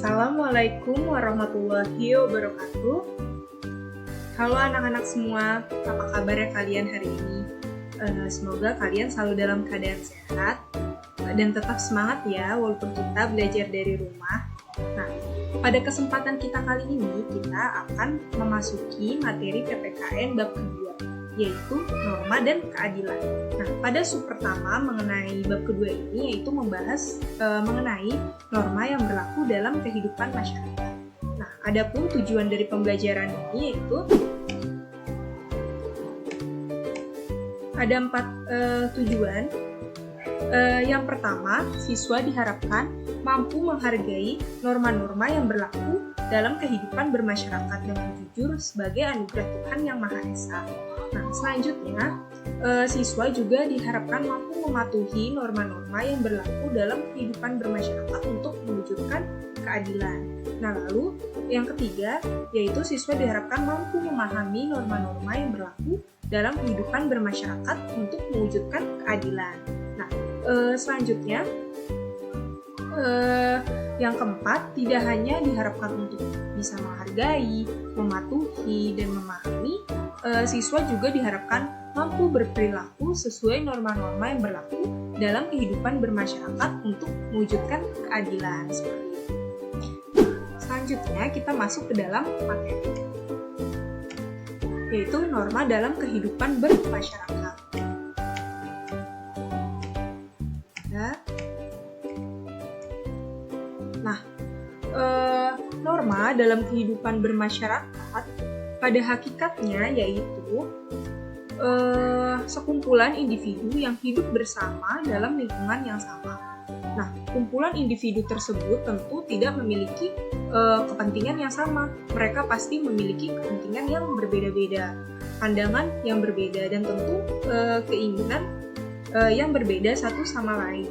Assalamualaikum warahmatullahi wabarakatuh. Halo anak-anak semua, apa kabarnya kalian hari ini? Semoga kalian selalu dalam keadaan sehat dan tetap semangat ya, walaupun kita belajar dari rumah. Nah, pada kesempatan kita kali ini, kita akan memasuki materi PPKN bab kedua, yaitu norma dan keadilan. Nah, pada sub pertama mengenai bab kedua ini, yaitu membahas mengenai norma yang berlaku dalam kehidupan masyarakat. Nah, adapun tujuan dari pembelajaran ini yaitu ada 4 tujuan. Yang pertama, siswa diharapkan mampu menghargai norma-norma yang berlaku dalam kehidupan bermasyarakat dengan jujur sebagai anugerah Tuhan Yang Maha Esa. Nah, selanjutnya, siswa juga diharapkan mampu mematuhi norma-norma yang berlaku dalam kehidupan bermasyarakat untuk mewujudkan keadilan. Nah, lalu yang ketiga, yaitu siswa diharapkan mampu memahami norma-norma yang berlaku dalam kehidupan bermasyarakat untuk mewujudkan keadilan. Nah, selanjutnya, yang keempat, tidak hanya diharapkan untuk bisa menghargai, mematuhi, dan memahami, siswa juga diharapkan mampu berperilaku sesuai norma-norma yang berlaku dalam kehidupan bermasyarakat untuk mewujudkan keadilan. Seperti itu. Selanjutnya, kita masuk ke dalam materi, yaitu norma dalam kehidupan bermasyarakat. Nah, norma dalam kehidupan bermasyarakat pada hakikatnya yaitu sekumpulan individu yang hidup bersama dalam lingkungan yang sama. Nah, kumpulan individu tersebut tentu tidak memiliki kepentingan yang sama. Mereka pasti memiliki kepentingan yang berbeda-beda, pandangan yang berbeda, dan tentu keinginan yang berbeda satu sama lain.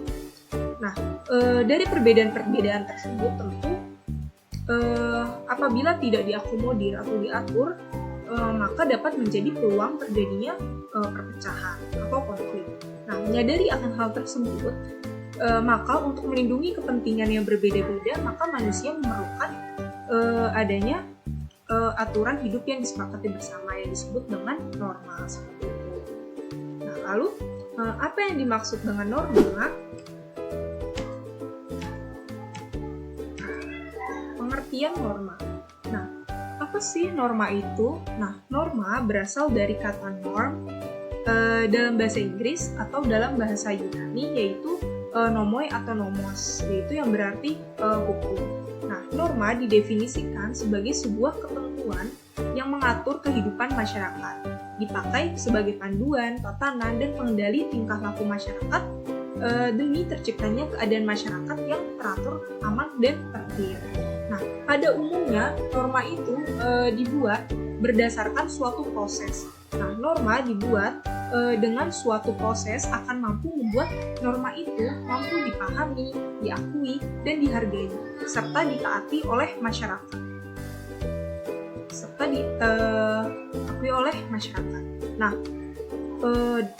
Nah, dari perbedaan-perbedaan tersebut tentu apabila tidak diakomodir atau diatur, maka dapat menjadi peluang terjadinya perpecahan atau konflik. Nah, menyadari akan hal tersebut, maka untuk melindungi kepentingan yang berbeda-beda, maka manusia memerlukan adanya aturan hidup yang disepakati bersama yang disebut dengan norma seperti itu. Nah, lalu apa yang dimaksud dengan norma? Pengertian norma. Nah, apa sih norma itu? Nah, norma berasal dari kata norm dalam bahasa Inggris atau dalam bahasa Yunani, yaitu nomoi atau nomos, yaitu yang berarti hukum. Nah, norma didefinisikan sebagai sebuah ketentuan yang mengatur kehidupan masyarakat, dipakai sebagai panduan, tatanan, dan pengendali tingkah laku masyarakat demi terciptanya keadaan masyarakat yang teratur, aman, dan tertib. Nah, pada umumnya norma itu dibuat berdasarkan suatu proses. Nah, norma dibuat dengan suatu proses akan mampu membuat norma itu mampu dipahami, diakui, dan dihargai, serta ditaati oleh masyarakat. Nah,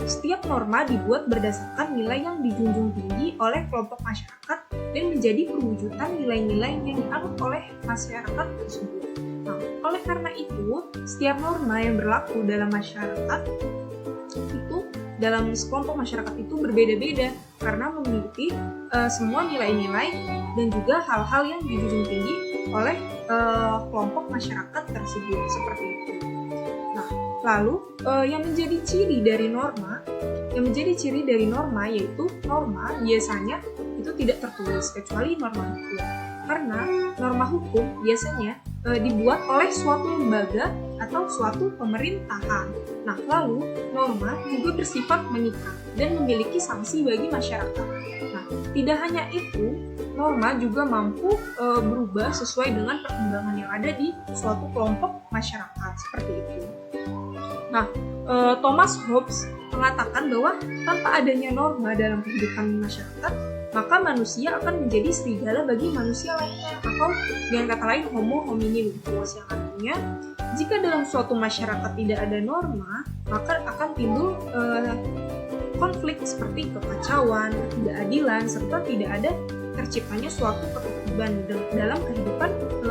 setiap norma dibuat berdasarkan nilai yang dijunjung tinggi oleh kelompok masyarakat dan menjadi perwujudan nilai-nilai yang dianut oleh masyarakat tersebut. Nah, oleh karena itu, setiap norma yang berlaku dalam masyarakat itu, dalam sekelompok masyarakat itu berbeda-beda karena memiliki semua nilai-nilai dan juga hal-hal yang dijunjung tinggi oleh kelompok masyarakat tersebut, seperti itu. Nah, lalu yang menjadi ciri dari norma yaitu norma biasanya itu tidak tertulis kecuali norma hukum. Karena norma hukum biasanya dibuat oleh suatu lembaga atau suatu pemerintahan. Nah, lalu norma juga bersifat mengikat dan memiliki sanksi bagi masyarakat. Nah, tidak hanya itu, norma juga mampu berubah sesuai dengan perkembangan yang ada di suatu kelompok masyarakat, seperti itu. Nah, Thomas Hobbes mengatakan bahwa tanpa adanya norma dalam kehidupan masyarakat, maka manusia akan menjadi serigala bagi manusia lainnya, atau dengan kata lain homo homini lupus, yang artinya jika dalam suatu masyarakat tidak ada norma, maka akan timbul konflik seperti kekacauan, ketidakadilan, serta tidak ada terciptanya suatu ketertiban dalam kehidupan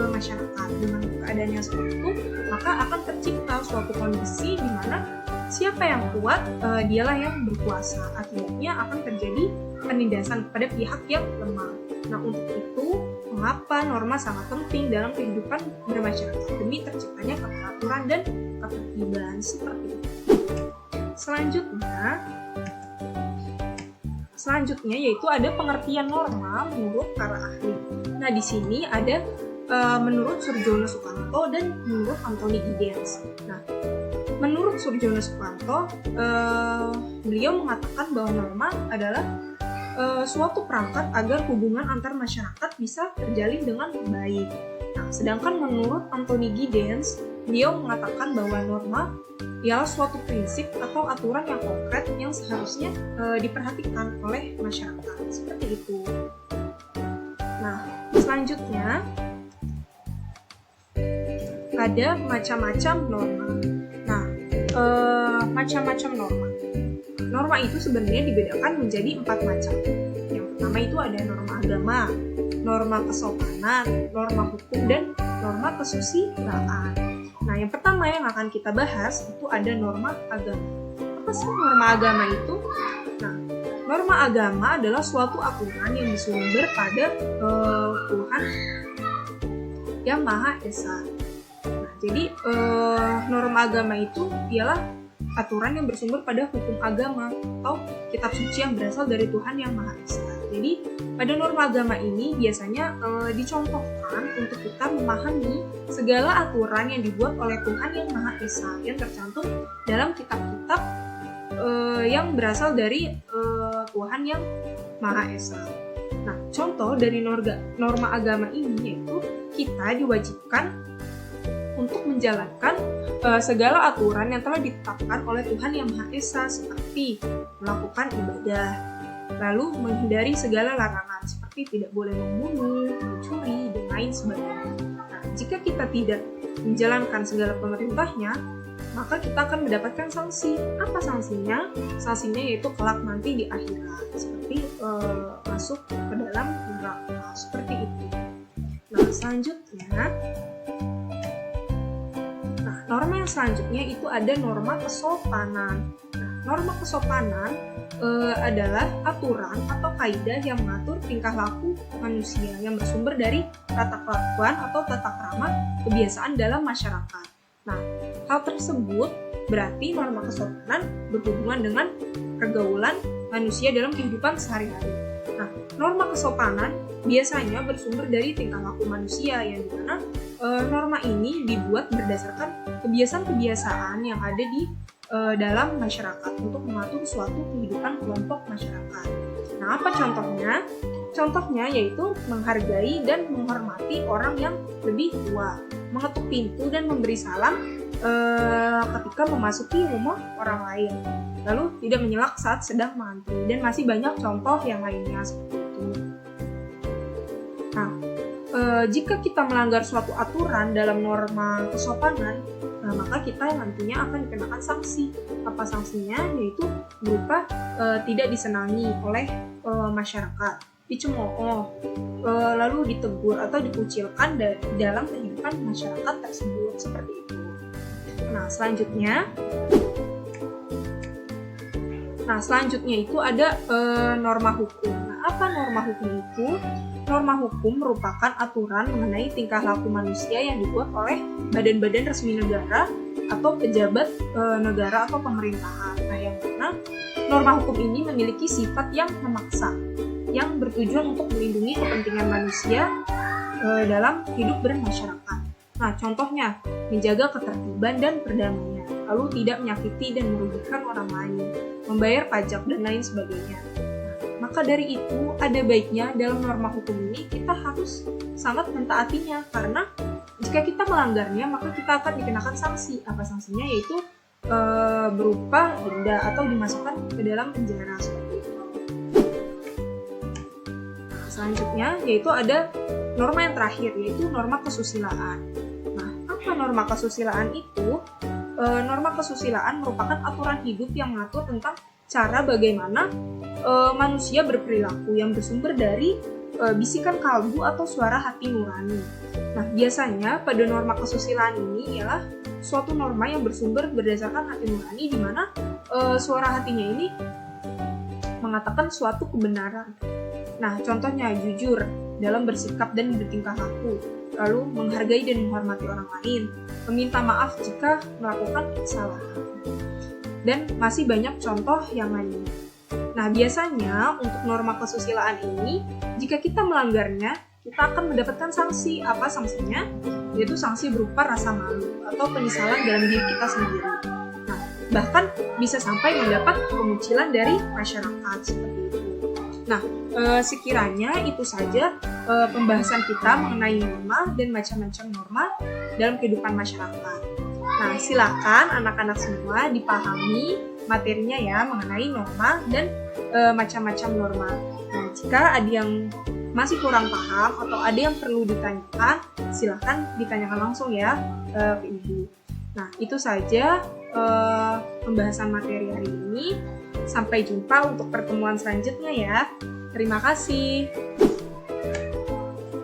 masyarakat. Dengan keadaan yang seperti itu, maka akan tercipta suatu kondisi di mana siapa yang kuat, dialah yang berkuasa. Akibatnya akan terjadi penindasan kepada pihak yang lemah. Nah, untuk itu, mengapa norma sangat penting dalam kehidupan bermasyarakat demi terciptanya keteraturan dan ketertiban seperti itu. Selanjutnya yaitu ada pengertian norma menurut para ahli. Nah, di sini ada menurut Surjono Sukanto dan menurut Anthony Giddens. Nah, menurut Surjono Sukanto, beliau mengatakan bahwa norma adalah suatu perangkat agar hubungan antar masyarakat bisa terjalin dengan baik. Nah, sedangkan menurut Anthony Giddens, beliau mengatakan bahwa norma ialah suatu prinsip atau aturan yang konkret yang seharusnya diperhatikan oleh masyarakat. Seperti itu. Nah, selanjutnya ada macam-macam norma. Nah, macam-macam norma. Norma itu sebenarnya dibedakan menjadi 4 macam. Yang pertama itu ada norma agama, norma kesopanan, norma hukum, dan norma kesusilaan. Nah, yang pertama yang akan kita bahas itu ada norma agama. Apa sih norma agama itu? Nah, norma agama adalah suatu aturan yang bersumber pada Tuhan yang Maha Esa. Nah, jadi norma agama itu ialah aturan yang bersumber pada hukum agama atau kitab suci yang berasal dari Tuhan yang Maha Esa. Jadi, pada norma agama ini biasanya dicontohkan untuk kita memahami segala aturan yang dibuat oleh Tuhan yang Maha Esa yang tercantum dalam kitab-kitab yang berasal dari Tuhan yang Maha Esa. Nah, contoh dari norma agama ini yaitu kita diwajibkan untuk menjalankan segala aturan yang telah ditetapkan oleh Tuhan yang Maha Esa, seperti melakukan ibadah, lalu menghindari segala larangan seperti tidak boleh membunuh, mencuri, dan lain sebagainya. Nah, jika kita tidak menjalankan segala perintahnya, maka kita akan mendapatkan sanksi. Apa sanksinya? Sanksinya yaitu kelak nanti di akhirat, seperti masuk ke dalam neraka, seperti itu. Nah, norma yang selanjutnya itu ada norma kesopanan. Nah, norma kesopanan adalah aturan atau kaidah yang mengatur tingkah laku manusia yang bersumber dari tata kelakuan atau tata krama kebiasaan dalam masyarakat. Nah, hal tersebut berarti norma kesopanan berhubungan dengan pergaulan manusia dalam kehidupan sehari-hari. Nah, norma kesopanan biasanya bersumber dari tingkah laku manusia yang dimana norma ini dibuat berdasarkan kebiasaan-kebiasaan yang ada di dalam masyarakat untuk mengatur suatu kehidupan kelompok masyarakat. Nah, apa contohnya? Contohnya yaitu menghargai dan menghormati orang yang lebih tua, mengetuk pintu dan memberi salam ketika memasuki rumah orang lain, lalu tidak menyelak saat sedang mengantri, dan masih banyak contoh yang lainnya seperti itu. Nah, jika kita melanggar suatu aturan dalam norma kesopanan, maka kita nantinya akan dikenakan sanksi. Apa sanksinya? Yaitu berupa tidak disenangi oleh masyarakat, dicemooh, lalu ditegur atau dikucilkan dalam kehidupan masyarakat tersebut, seperti itu. Nah, selanjutnya itu ada norma hukum. Nah, apa norma hukum itu? Norma hukum merupakan aturan mengenai tingkah laku manusia yang dibuat oleh badan-badan resmi negara atau pejabat negara atau pemerintahan. Nah, yang mana norma hukum ini memiliki sifat yang memaksa, yang bertujuan untuk melindungi kepentingan manusia dalam hidup bermasyarakat. Nah, contohnya menjaga ketertiban dan perdamaian, lalu tidak menyakiti dan merugikan orang lain, membayar pajak dan lain sebagainya. Maka dari itu, ada baiknya dalam norma hukum ini kita harus sangat mentaatinya, karena jika kita melanggarnya, maka kita akan dikenakan sanksi. Apa sanksinya? Yaitu berupa denda atau dimasukkan ke dalam penjara, seperti itu. Selanjutnya, yaitu ada norma yang terakhir, yaitu norma kesusilaan. Nah, apa norma kesusilaan itu? Norma kesusilaan merupakan aturan hidup yang mengatur tentang cara bagaimana manusia berperilaku yang bersumber dari bisikan kalbu atau suara hati nurani. Nah, biasanya pada norma kesusilaan ini ialah suatu norma yang bersumber berdasarkan hati nurani, di mana suara hatinya ini mengatakan suatu kebenaran. Nah, contohnya jujur dalam bersikap dan bertingkah laku, lalu menghargai dan menghormati orang lain, meminta maaf jika melakukan kesalahan, dan masih banyak contoh yang lainnya. Nah, biasanya untuk norma kesusilaan ini, jika kita melanggarnya, kita akan mendapatkan sanksi. Apa sanksinya? Yaitu sanksi berupa rasa malu atau penyesalan dalam diri kita sendiri. Nah, bahkan bisa sampai mendapat pengucilan dari masyarakat seperti itu. Nah, sekiranya itu saja pembahasan kita mengenai norma dan macam-macam norma dalam kehidupan masyarakat. Nah, silakan anak-anak semua dipahami materinya ya mengenai norma dan macam-macam norma. Nah, jika ada yang masih kurang paham atau ada yang perlu ditanyakan, silakan ditanyakan langsung ya ke Ibu. Nah, itu saja pembahasan materi hari ini. Sampai jumpa untuk pertemuan selanjutnya ya. Terima kasih.